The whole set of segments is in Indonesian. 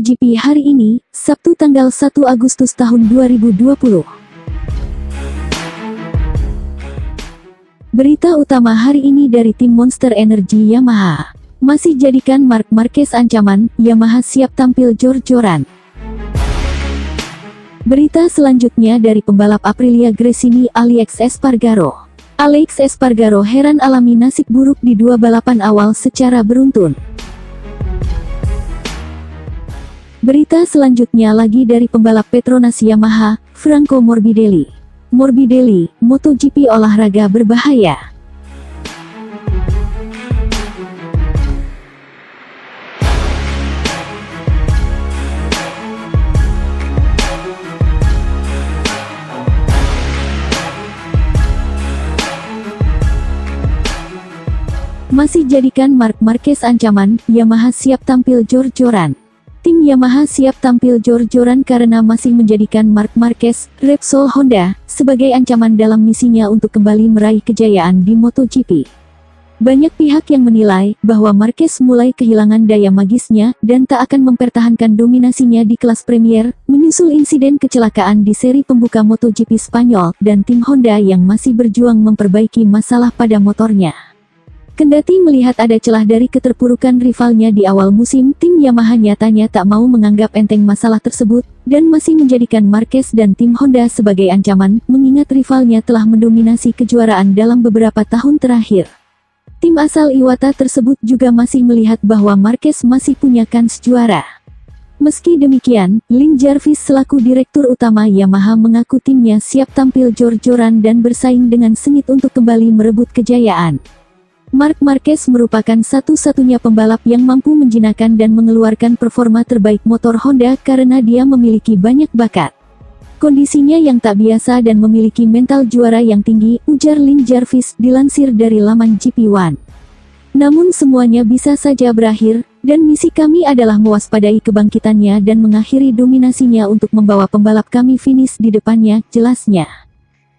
MotoGP hari ini, Sabtu tanggal 1 Agustus tahun 2020. Berita utama hari ini dari tim Monster Energy Yamaha. Masih jadikan Marc Marquez ancaman, Yamaha siap tampil jor-joran. Berita selanjutnya dari pembalap Aprilia Gresini Alex Espargaro. Alex Espargaro heran alami nasib buruk di dua balapan awal secara beruntun. Berita selanjutnya lagi dari pembalap Petronas Yamaha, Franco Morbidelli. Morbidelli, MotoGP olahraga berbahaya. Masih jadikan Marc Marquez ancaman, Yamaha siap tampil jor-joran. Tim Yamaha siap tampil jor-joran karena masih menjadikan Marc Marquez, Repsol Honda, sebagai ancaman dalam misinya untuk kembali meraih kejayaan di MotoGP. Banyak pihak yang menilai bahwa Marquez mulai kehilangan daya magisnya dan tak akan mempertahankan dominasinya di kelas Premier, menyusul insiden kecelakaan di seri pembuka MotoGP Spanyol dan tim Honda yang masih berjuang memperbaiki masalah pada motornya. Kendati melihat ada celah dari keterpurukan rivalnya di awal musim, tim Yamaha nyatanya tak mau menganggap enteng masalah tersebut, dan masih menjadikan Marquez dan tim Honda sebagai ancaman, mengingat rivalnya telah mendominasi kejuaraan dalam beberapa tahun terakhir. Tim asal Iwata tersebut juga masih melihat bahwa Marquez masih punya kans juara. Meski demikian, Lin Jarvis selaku direktur utama Yamaha mengaku timnya siap tampil jor-joran dan bersaing dengan sengit untuk kembali merebut kejayaan. Marc Marquez merupakan satu-satunya pembalap yang mampu menjinakkan dan mengeluarkan performa terbaik motor Honda karena dia memiliki banyak bakat. Kondisinya yang tak biasa dan memiliki mental juara yang tinggi, ujar Lin Jarvis dilansir dari laman GP1. Namun semuanya bisa saja berakhir, dan misi kami adalah mewaspadai kebangkitannya dan mengakhiri dominasinya untuk membawa pembalap kami finish di depannya, jelasnya.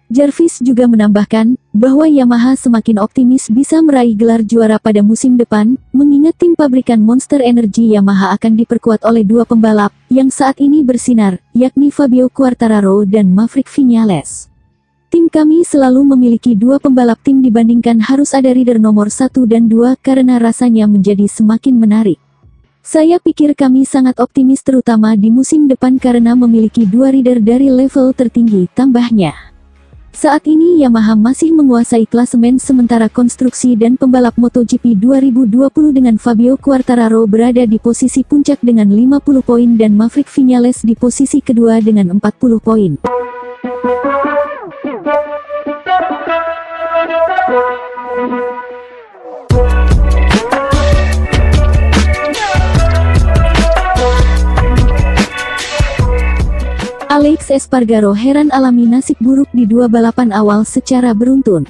Jarvis juga menambahkan, bahwa Yamaha semakin optimis bisa meraih gelar juara pada musim depan, mengingat tim pabrikan Monster Energy Yamaha akan diperkuat oleh dua pembalap, yang saat ini bersinar, yakni Fabio Quartararo dan Maverick Viñales. Tim kami selalu memiliki dua pembalap tim dibandingkan harus ada rider nomor 1 dan 2 karena rasanya menjadi semakin menarik. Saya pikir kami sangat optimis terutama di musim depan karena memiliki dua rider dari level tertinggi, tambahnya. Saat ini Yamaha masih menguasai klasemen sementara konstruksi dan pembalap MotoGP 2020 dengan Fabio Quartararo berada di posisi puncak dengan 50 poin dan Maverick Viñales di posisi kedua dengan 40 poin. Alex Espargaro heran alami nasib buruk di dua balapan awal secara beruntun.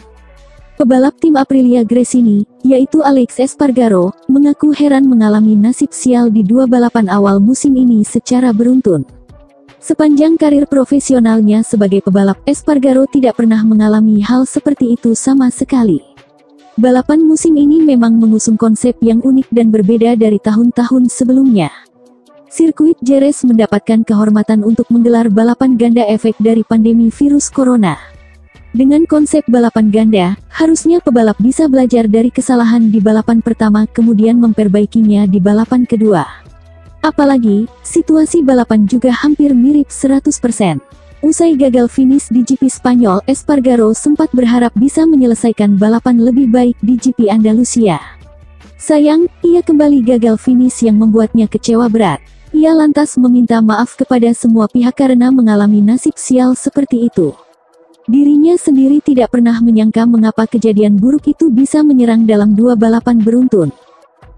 Pebalap tim Aprilia Gresini, yaitu Alex Espargaro, mengaku heran mengalami nasib sial di dua balapan awal musim ini secara beruntun. Sepanjang karir profesionalnya sebagai pebalap, Espargaro tidak pernah mengalami hal seperti itu sama sekali. Balapan musim ini memang mengusung konsep yang unik dan berbeda dari tahun-tahun sebelumnya. Sirkuit Jerez mendapatkan kehormatan untuk menggelar balapan ganda efek dari pandemi virus corona. Dengan konsep balapan ganda, harusnya pebalap bisa belajar dari kesalahan di balapan pertama kemudian memperbaikinya di balapan kedua. Apalagi, situasi balapan juga hampir mirip 100%. Usai gagal finish di GP Spanyol, Espargaro sempat berharap bisa menyelesaikan balapan lebih baik di GP Andalusia. Sayang, ia kembali gagal finish yang membuatnya kecewa berat. Ia lantas meminta maaf kepada semua pihak karena mengalami nasib sial seperti itu. Dirinya sendiri tidak pernah menyangka mengapa kejadian buruk itu bisa menyerang dalam dua balapan beruntun.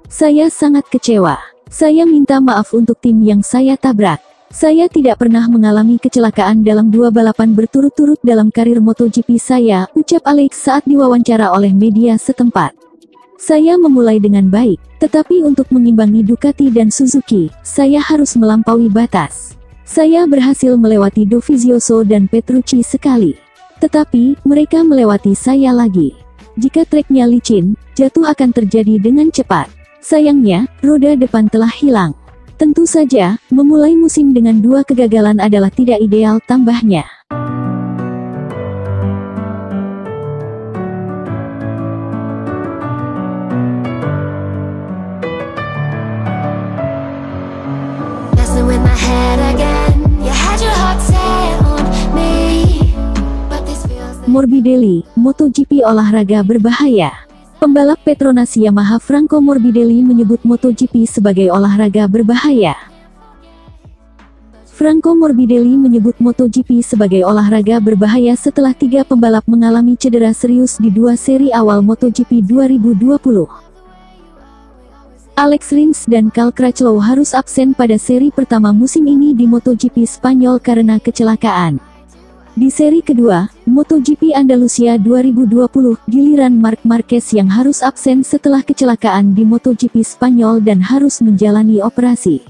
Saya sangat kecewa. Saya minta maaf untuk tim yang saya tabrak. Saya tidak pernah mengalami kecelakaan dalam dua balapan berturut-turut dalam karir MotoGP saya, ucap Alex saat diwawancara oleh media setempat. Saya memulai dengan baik, tetapi untuk mengimbangi Ducati dan Suzuki, saya harus melampaui batas. Saya berhasil melewati Dovizioso dan Petrucci sekali. Tetapi, mereka melewati saya lagi. Jika treknya licin, jatuh akan terjadi dengan cepat. Sayangnya, roda depan telah hilang. Tentu saja, memulai musim dengan 2 kegagalan adalah tidak ideal, tambahnya. Morbidelli, MotoGP olahraga berbahaya. Pembalap Petronas Yamaha Franco Morbidelli menyebut MotoGP sebagai olahraga berbahaya. Franco Morbidelli menyebut MotoGP sebagai olahraga berbahaya setelah 3 pembalap mengalami cedera serius di 2 seri awal MotoGP 2020. Alex Rins dan Cal Crutchlow harus absen pada seri pertama musim ini di MotoGP Spanyol karena kecelakaan. Di seri kedua, MotoGP Andalusia 2020, giliran Marc Marquez yang harus absen setelah kecelakaan di MotoGP Spanyol dan harus menjalani operasi.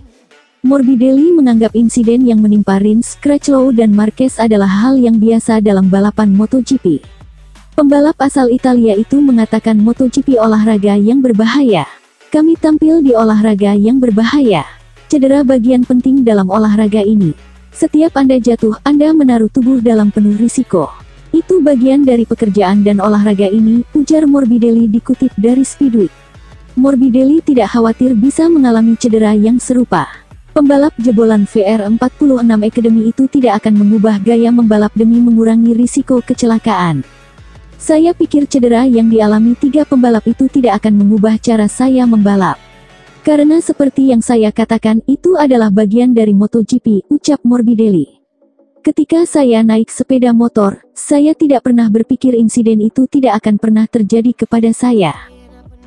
Morbidelli menganggap insiden yang menimpa Rins, Crutchlow dan Marquez adalah hal yang biasa dalam balapan MotoGP. Pembalap asal Italia itu mengatakan MotoGP olahraga yang berbahaya. Kami tampil di olahraga yang berbahaya. Cedera bagian penting dalam olahraga ini. Setiap Anda jatuh, Anda menaruh tubuh dalam penuh risiko. Itu bagian dari pekerjaan dan olahraga ini, ujar Morbidelli dikutip dari Speedweek. Morbidelli tidak khawatir bisa mengalami cedera yang serupa. Pembalap jebolan VR46 Academy itu tidak akan mengubah gaya membalap demi mengurangi risiko kecelakaan. Saya pikir cedera yang dialami 3 pembalap itu tidak akan mengubah cara saya membalap. Karena seperti yang saya katakan, itu adalah bagian dari MotoGP, ucap Morbidelli. Ketika saya naik sepeda motor, saya tidak pernah berpikir insiden itu tidak akan pernah terjadi kepada saya.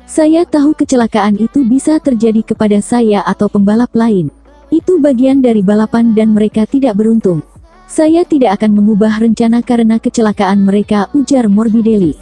Saya tahu kecelakaan itu bisa terjadi kepada saya atau pembalap lain. Itu bagian dari balapan dan mereka tidak beruntung. Saya tidak akan mengubah rencana karena kecelakaan mereka, ujar Morbidelli.